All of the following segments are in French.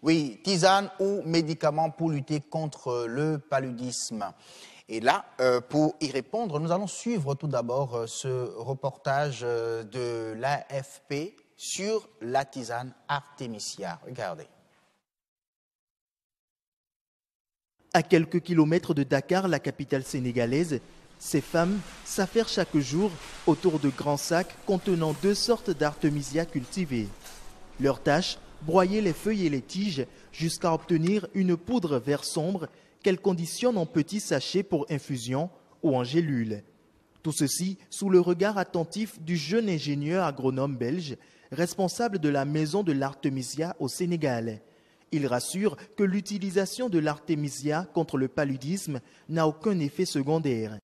Oui, tisane ou médicaments pour lutter contre le paludisme. Et là, pour y répondre, nous allons suivre tout d'abord ce reportage de l'AFP sur la tisane Artemisia. Regardez. À quelques kilomètres de Dakar, la capitale sénégalaise, ces femmes s'affairent chaque jour autour de grands sacs contenant 2 sortes d'artémisia cultivées. Leur tâche, broyer les feuilles et les tiges jusqu'à obtenir une poudre vert sombre qu'elles conditionnent en petits sachets pour infusion ou en gélules. Tout ceci sous le regard attentif du jeune ingénieur agronome belge, responsable de la maison de l'artémisia au Sénégal. Il rassure que l'utilisation de l'artémisia contre le paludisme n'a aucun effet secondaire.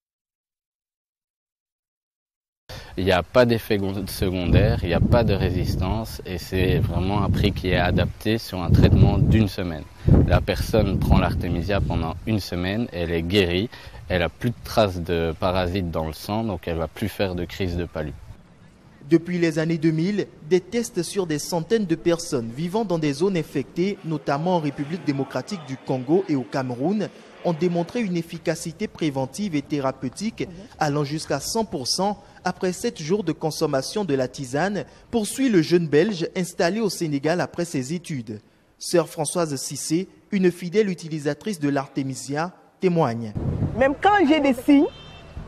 Il n'y a pas d'effet secondaire, il n'y a pas de résistance et c'est vraiment un prix qui est adapté sur un traitement d'1 semaine. La personne prend l'artémisia pendant 1 semaine, elle est guérie, elle n'a plus de traces de parasites dans le sang, donc elle ne va plus faire de crise de palu. Depuis les années 2000, des tests sur des centaines de personnes vivant dans des zones infectées, notamment en République démocratique du Congo et au Cameroun, ont démontré une efficacité préventive et thérapeutique allant jusqu'à 100% après 7 jours de consommation de la tisane, poursuit le jeune Belge installé au Sénégal après ses études. Sœur Françoise Cissé, une fidèle utilisatrice de l'artémisia, témoigne. Même quand j'ai des signes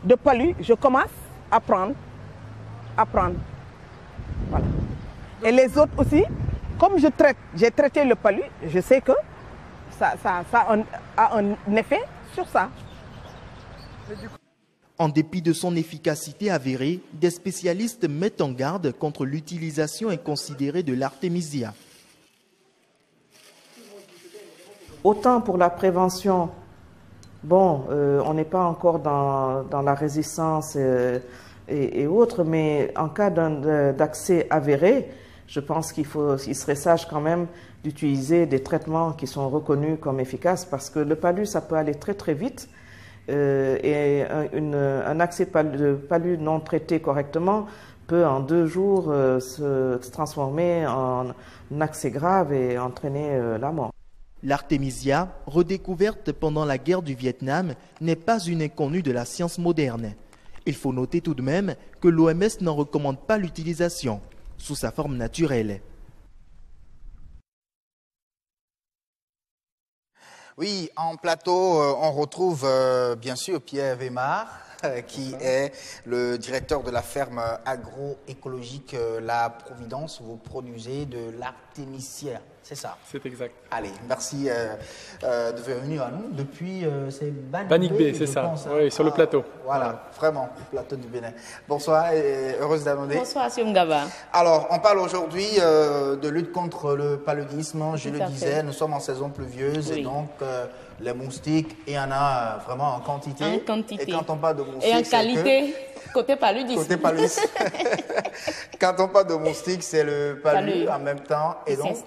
de palu, je commence à prendre. Voilà. Et les autres aussi, comme j'ai traité le palu, je sais que ça a un effet sur ça. En dépit de son efficacité avérée, des spécialistes mettent en garde contre l'utilisation inconsidérée de l'artémisia. Autant pour la prévention, bon, on n'est pas encore dans la résistance et autres, mais en cas d'accès avéré, je pense qu'il serait sage quand même d'utiliser des traitements qui sont reconnus comme efficaces parce que le palu, ça peut aller très très vite et un accès de palu non traité correctement peut en 2 jours se transformer en un accès grave et entraîner la mort. L'artémisia, redécouverte pendant la guerre du Vietnam, n'est pas une inconnue de la science moderne. Il faut noter tout de même que l'OMS n'en recommande pas l'utilisation sous sa forme naturelle. Oui, en plateau, on retrouve bien sûr Pierre Wemar, qui est le directeur de la ferme agroécologique La Providence. Vous produisez de l'artémisia, c'est ça? C'est exact. Allez, merci de venir à nous depuis Banik B, c'est ça, oui, sur le plateau. Voilà, vraiment, le plateau du Bénin. Bonsoir et heureuse d'amener. Bonsoir, Siongaba. Alors, on parle aujourd'hui de lutte contre le paludisme. Je le disais, nous sommes en saison pluvieuse et donc les moustiques, il y en a vraiment en quantité. En quantité. Et quand on parle de moustiques, et en qualité, côté paludisme. Côté paludisme. Quand on parle de moustiques, c'est le palu en même temps. Et donc,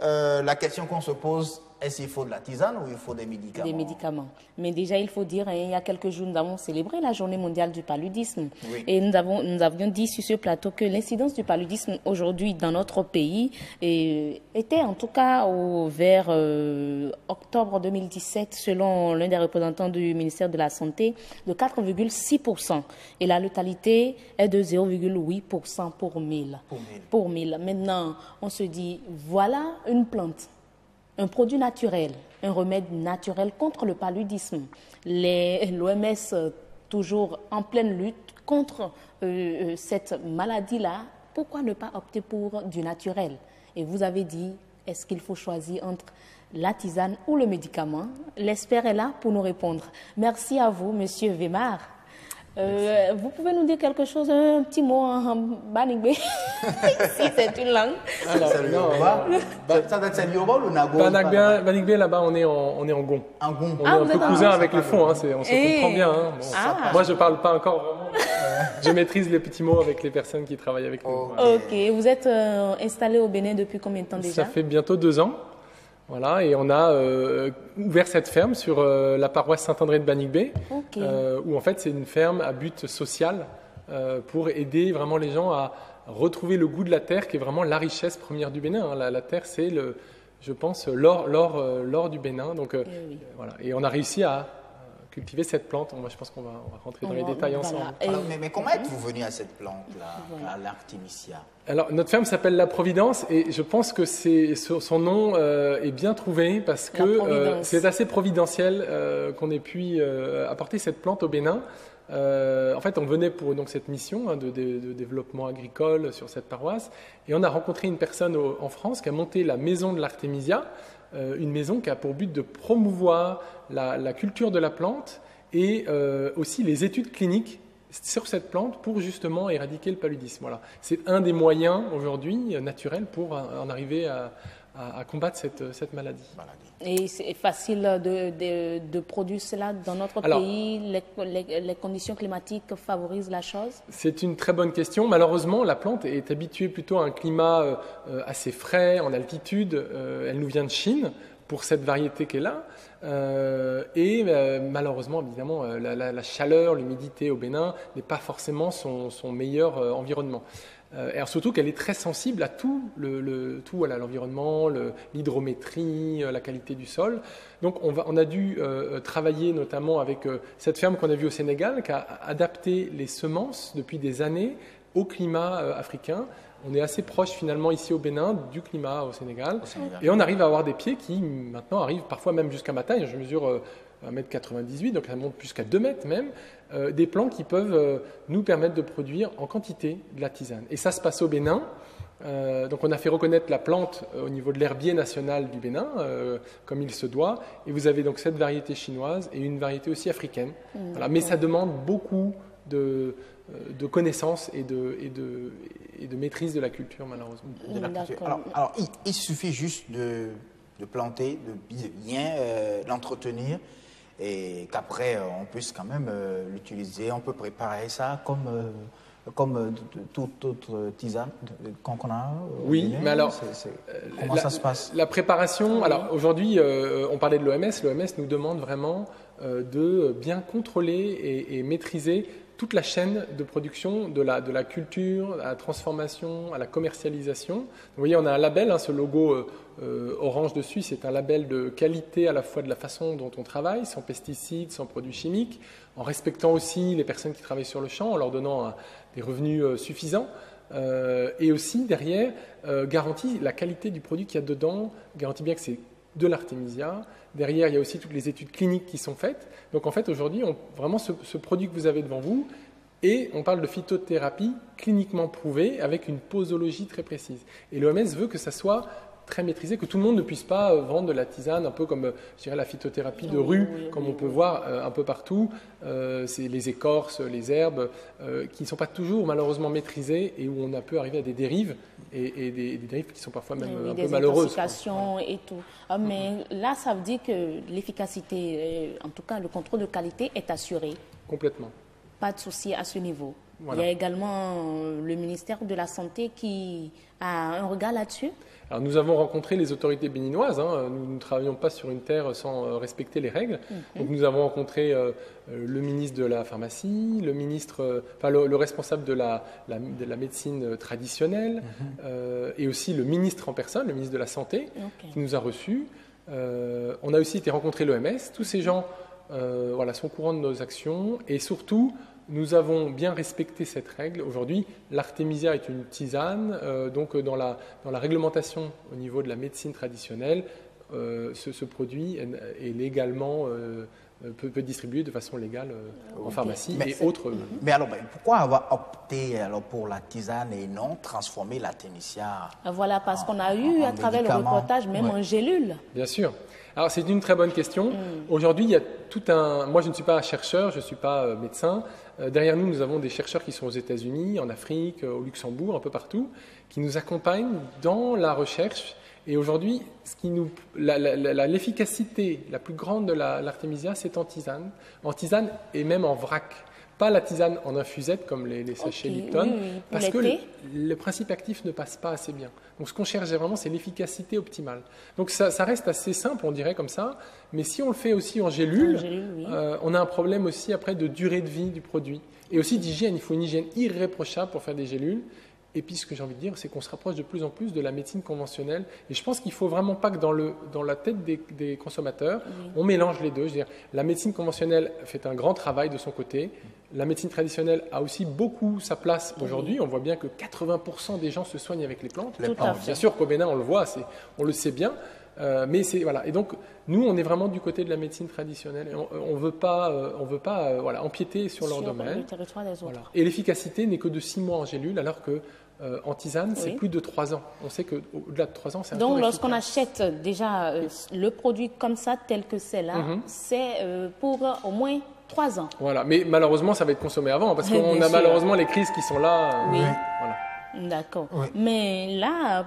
la question qu'on se pose, est-ce qu'il faut de la tisane ou il faut des médicaments? Des médicaments. Mais déjà, il faut dire, il y a quelques jours, nous avons célébré la journée mondiale du paludisme. Oui. Et nous avions dit sur ce plateau que l'incidence du paludisme aujourd'hui dans notre pays était en tout cas vers octobre 2017, selon l'un des représentants du ministère de la Santé, de 4,6%. Et la létalité est de 0,8% pour 1000. Pour 1000. Maintenant, on se dit, voilà une plante. Un produit naturel, un remède naturel contre le paludisme. L'OMS, toujours en pleine lutte contre cette maladie-là, pourquoi ne pas opter pour du naturel? Et vous avez dit, est-ce qu'il faut choisir entre la tisane ou le médicament? L'expert est là pour nous répondre. Merci à vous, Monsieur Wemar. Vous pouvez nous dire quelque chose, un petit mot en Banigbe, si c'est une langue. Alors, ça doit être Yoruba ou Nago? Banigbe, là-bas, on est en Gon. En Gon. On est un peu cousin avec le fond, on se comprend bien. Hein. Bon, moi, je ne parle pas encore vraiment. Je maîtrise les petits mots avec les personnes qui travaillent avec nous. Ok, vous êtes installé au Bénin depuis combien de temps déjà? Ça fait bientôt 2 ans. Voilà, et on a ouvert cette ferme sur la paroisse Saint-André de Banik-Bé, où en fait c'est une ferme à but social pour aider vraiment les gens à retrouver le goût de la terre, qui est vraiment la richesse première du Bénin. La terre, c'est je pense, l'or du Bénin. Donc, voilà. Et on a réussi à cultiver cette plante. Moi, je pense qu'on va rentrer dans les détails ensemble. Alors, mais comment êtes-vous venu à cette plante-là, à l'Artemisia? Alors, notre ferme s'appelle La Providence et je pense que son nom est bien trouvé parce que c'est assez providentiel qu'on ait pu apporter cette plante au Bénin. En fait, on venait pour donc cette mission de développement agricole sur cette paroisse et on a rencontré une personne en France qui a monté la maison de l'Artemisia, une maison qui a pour but de promouvoir la culture de la plante et aussi les études cliniques sur cette plante pour justement éradiquer le paludisme. Voilà. C'est un des moyens aujourd'hui naturels pour en arriver à combattre cette maladie. Et c'est facile de produire cela dans notre pays? Les conditions climatiques favorisent la chose? C'est une très bonne question. Malheureusement, la plante est habituée plutôt à un climat assez frais, en altitude. Elle nous vient de Chine pour cette variété qu'elle a. Et malheureusement, évidemment, la chaleur, l'humidité au Bénin n'est pas forcément son meilleur environnement. Et surtout qu'elle est très sensible à tout l'environnement, l'hydrométrie, la qualité du sol. Donc on a dû travailler notamment avec cette ferme qu'on a vue au Sénégal, qui a adapté les semences depuis des années au climat africain. On est assez proche finalement ici au Bénin du climat au Sénégal. Et on arrive à avoir des pieds qui maintenant arrivent parfois même jusqu'à ma taille. Je mesure 1,98 m, donc ça monte jusqu'à 2 mètres même. Des plants qui peuvent nous permettre de produire en quantité de la tisane. Et ça se passe au Bénin. Donc on a fait reconnaître la plante au niveau de l'herbier national du Bénin, comme il se doit. Et vous avez donc cette variété chinoise et une variété aussi africaine. Voilà. Mais ça demande beaucoup de connaissances et de maîtrise de la culture, malheureusement. De la culture. Alors il suffit juste de planter, de bien l'entretenir et qu'après on puisse quand même l'utiliser. On peut préparer ça comme toute autre tisane qu'on a. Oui, mais alors comment ça se passe? La préparation. Alors aujourd'hui, on parlait de l'OMS. L'OMS nous demande vraiment de bien contrôler et maîtriser toute la chaîne de production de la culture, à la transformation, à la commercialisation. Vous voyez, on a un label, ce logo orange dessus, c'est un label de qualité à la fois de la façon dont on travaille, sans pesticides, sans produits chimiques, en respectant aussi les personnes qui travaillent sur le champ, en leur donnant des revenus suffisants. Et aussi, derrière, garantit la qualité du produit qu'il y a dedans, garantit bien que c'est de l'artémisia. Derrière, il y a aussi toutes les études cliniques qui sont faites. Donc en fait, aujourd'hui, vraiment ce produit que vous avez devant vous, et on parle de phytothérapie cliniquement prouvée avec une posologie très précise. Et l'OMS veut que ça soit très maîtrisé, que tout le monde ne puisse pas vendre de la tisane, un peu comme je dirais, la phytothérapie de rue, comme on peut voir un peu partout. C'est les écorces, les herbes, qui ne sont pas toujours malheureusement maîtrisées et où on a pu arriver à des dérives, et des dérives qui sont parfois même un peu malheureuses. Des intoxications et tout. Mais là, ça veut dire que l'efficacité, en tout cas le contrôle de qualité est assuré. Complètement. Pas de souci à ce niveau. Voilà. Il y a également le ministère de la Santé qui a un regard là-dessus. Alors nous avons rencontré les autorités béninoises. Nous ne travaillons pas sur une terre sans respecter les règles. Donc nous avons rencontré le ministre de la pharmacie, le responsable de la médecine traditionnelle, et aussi le ministre en personne, le ministre de la Santé, qui nous a reçus. On a aussi été rencontrer l'OMS. Tous ces gens sont au courant de nos actions et surtout, nous avons bien respecté cette règle. Aujourd'hui, l'artémisia est une tisane, donc dans la réglementation au niveau de la médecine traditionnelle, ce produit est légalement peut être distribué de façon légale en pharmacie et autres. Mais alors, pourquoi avoir opté pour la tisane et non transformer l'artémisia? Voilà, parce qu'on a eu à travers le reportage même en gélule. Bien sûr. Alors c'est une très bonne question. Aujourd'hui, il y a moi je ne suis pas chercheur, je ne suis pas médecin. Derrière nous, nous avons des chercheurs qui sont aux États-Unis, en Afrique, au Luxembourg, un peu partout, qui nous accompagnent dans la recherche. Et aujourd'hui, l'efficacité la plus grande de l'artémisia, c'est en tisane et même en vrac. Pas la tisane en infusette comme les sachets Lipton, parce que le principe actif ne passe pas assez bien. Donc ce qu'on cherche vraiment, c'est l'efficacité optimale. Donc ça reste assez simple, on dirait comme ça, mais si on le fait aussi en gélule, on a un problème aussi après de durée de vie du produit. Et aussi d'hygiène, il faut une hygiène irréprochable pour faire des gélules. Et puis ce que j'ai envie de dire, c'est qu'on se rapproche de plus en plus de la médecine conventionnelle. Et je pense qu'il ne faut vraiment pas que dans la tête des consommateurs, on mélange les deux. Je veux dire, la médecine conventionnelle fait un grand travail de son côté. La médecine traditionnelle a aussi beaucoup sa place aujourd'hui. On voit bien que 80% des gens se soignent avec les plantes. Bien sûr qu'au Bénin, on le voit, on le sait bien. Mais voilà. Et donc, nous, on est vraiment du côté de la médecine traditionnelle. Et on veut pas empiéter sur leur domaine. Le territoire des autres. Voilà. Et l'efficacité n'est que de 6 mois en gélule, alors que en tisane, c'est plus de 3 ans. On sait qu'au-delà de 3 ans, c'est un Donc, lorsqu'on achète déjà le produit comme ça, tel que c'est là, c'est pour au moins 3 ans. Voilà. Mais malheureusement, ça va être consommé avant, parce qu'on a malheureusement les crises qui sont là. Voilà. D'accord. Oui. Mais là,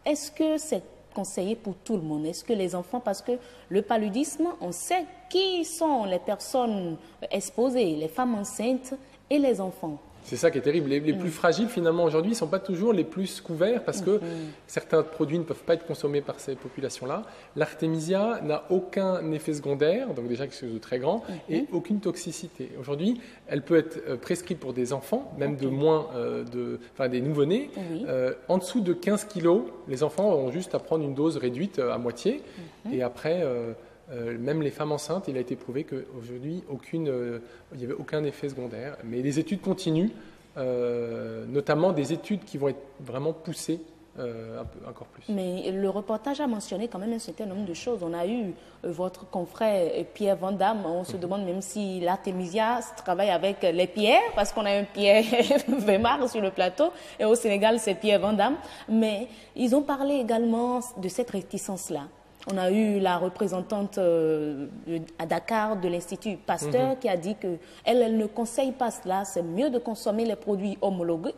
est-ce que c'est conseillé pour tout le monde? Est-ce que les enfants, parce que le paludisme, on sait qui sont les personnes exposées, les femmes enceintes et les enfants. C'est ça qui est terrible. Les plus fragiles, finalement, aujourd'hui, ne sont pas toujours les plus couverts parce que certains produits ne peuvent pas être consommés par ces populations-là. L'artémisia n'a aucun effet secondaire, donc déjà quelque chose de très grand, et aucune toxicité. Aujourd'hui, elle peut être prescrite pour des enfants, même de moins des nouveau-nés. En dessous de 15 kilos, les enfants ont juste à prendre une dose réduite à moitié. Et après... même les femmes enceintes, il a été prouvé qu'aujourd'hui, il n'y avait aucun effet secondaire. Mais les études continuent, notamment des études qui vont être vraiment poussées encore plus. Mais le reportage a mentionné quand même un certain nombre de choses. On a eu votre confrère Pierre Van Damme. On se demande même si l'Artemisia travaille avec les pierres, parce qu'on a un Pierre Weimar sur le plateau. Et au Sénégal, c'est Pierre Van Damme. Mais ils ont parlé également de cette réticence-là. On a eu la représentante à Dakar de l'Institut Pasteur qui a dit qu'elle ne conseille pas cela. C'est mieux de consommer les produits homologués,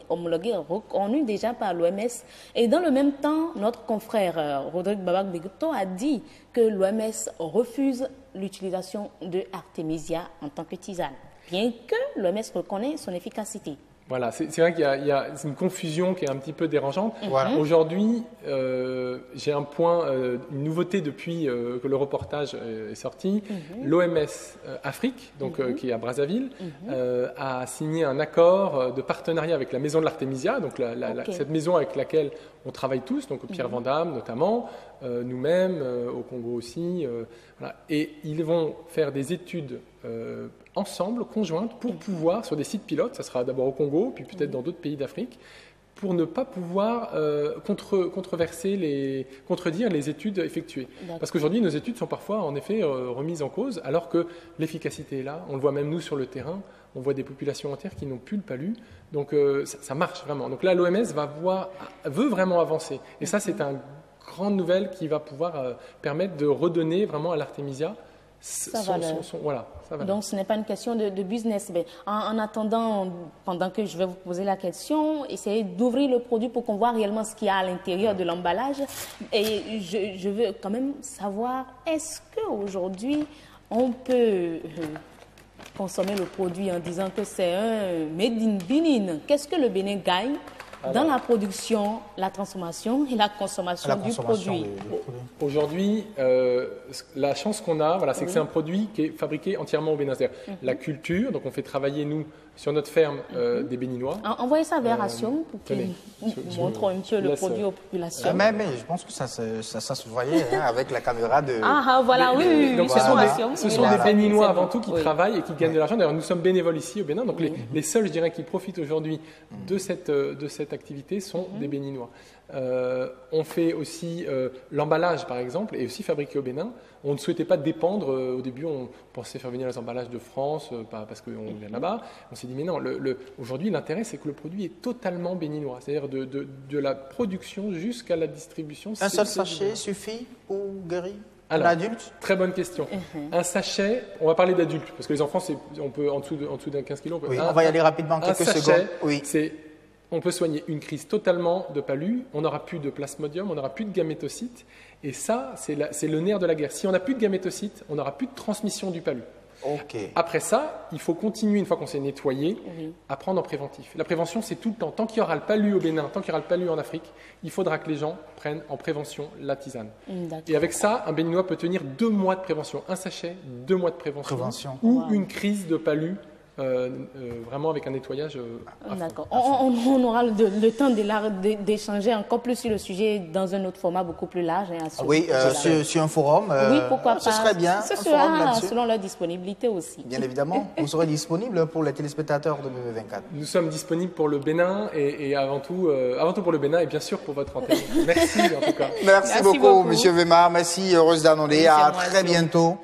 reconnus déjà par l'OMS. Et dans le même temps, notre confrère Rodrigue Babak-Begupto a dit que l'OMS refuse l'utilisation de Artemisia en tant que tisane, bien que l'OMS reconnaît son efficacité. Voilà, c'est vrai qu'il y a une confusion qui est un petit peu dérangeante. Aujourd'hui, j'ai un point, une nouveauté depuis que le reportage est sorti. L'OMS Afrique, donc, qui est à Brazzaville, a signé un accord de partenariat avec la Maison de l'Artémisia, donc cette maison avec laquelle on travaille tous, donc Pierre Van Damme notamment, nous-mêmes, au Congo aussi. Voilà. Et ils vont faire des études ensemble, conjointes, pour pouvoir, sur des sites pilotes, ça sera d'abord au Congo, puis peut-être dans d'autres pays d'Afrique, pour ne pas pouvoir contredire les études effectuées. Parce qu'aujourd'hui, nos études sont parfois, en effet, remises en cause, alors que l'efficacité est là. On le voit même nous sur le terrain. On voit des populations entières qui n'ont plus le palu. Donc, ça marche vraiment. Donc là, l'OMS veut vraiment avancer. Et ça, c'est une grande nouvelle qui va pouvoir permettre de redonner vraiment à l'Artemisia voilà, ça va. Donc, ce n'est pas une question de business. Mais en attendant, pendant que je vais vous poser la question, essayez d'ouvrir le produit pour qu'on voit réellement ce qu'il y a à l'intérieur de l'emballage. Et je veux quand même savoir, est-ce qu'aujourd'hui, on peut consommer le produit en disant que c'est un made in Benin? Qu'est-ce que le Bénin gagne dans la production, la transformation et la consommation du produit? Aujourd'hui, la chance qu'on a, c'est que c'est un produit qui est fabriqué entièrement au Bénin. La culture, donc on fait travailler, nous, sur notre ferme, des Béninois. Envoyez ça vers Ration pour qu'il montre un peu le produit aux populations. Mais je pense que ça se voyait avec la caméra de... voilà, oui. Donc, ce sont des Béninois avant tout qui travaillent et qui gagnent de l'argent. D'ailleurs, nous sommes bénévoles ici au Bénin. Donc, les seuls, je dirais, qui profitent aujourd'hui de cette activité sont des Béninois. On fait aussi l'emballage, par exemple, est aussi fabriqué au Bénin. On ne souhaitait pas dépendre. Au début, on pensait faire venir les emballages de France, parce qu'on vient là-bas. On s'est dit, mais non, aujourd'hui, l'intérêt, c'est que le produit est totalement béninois. C'est-à-dire de la production jusqu'à la distribution. Un seul sachet suffit pour guérir un adulte? Très bonne question. Un sachet, on va parler d'adultes, parce que les enfants, on peut en dessous d'un 15 kg. On va y aller rapidement, quelques secondes. On peut soigner une crise totalement de palu, on n'aura plus de plasmodium, on n'aura plus de gamétocytes. Et ça, c'est le nerf de la guerre. Si on n'a plus de gamétocytes, on n'aura plus de transmission du palu. Après ça, il faut continuer, une fois qu'on s'est nettoyé, à prendre en préventif. La prévention, c'est tout le temps. Tant qu'il y aura le palu au Bénin, tant qu'il y aura le palu en Afrique, il faudra que les gens prennent en prévention la tisane. Et avec ça, un Béninois peut tenir 2 mois de prévention. Un sachet, 2 mois de prévention. Ou une crise de palu vraiment avec un nettoyage à fond. D'accord. On aura le temps d'échanger encore plus sur le sujet dans un autre format beaucoup plus large. Hein, oui, sur un forum. Oui, pourquoi pas. Ce serait bien. Ce sera selon leur disponibilité aussi. Bien évidemment. Vous serez disponible pour les téléspectateurs de BB24. Nous sommes disponibles pour le Bénin et avant tout pour le Bénin et bien sûr pour votre antenne. Merci en tout cas. Merci beaucoup, Monsieur Wemar. Merci, heureuse d'annoncer. À très bientôt.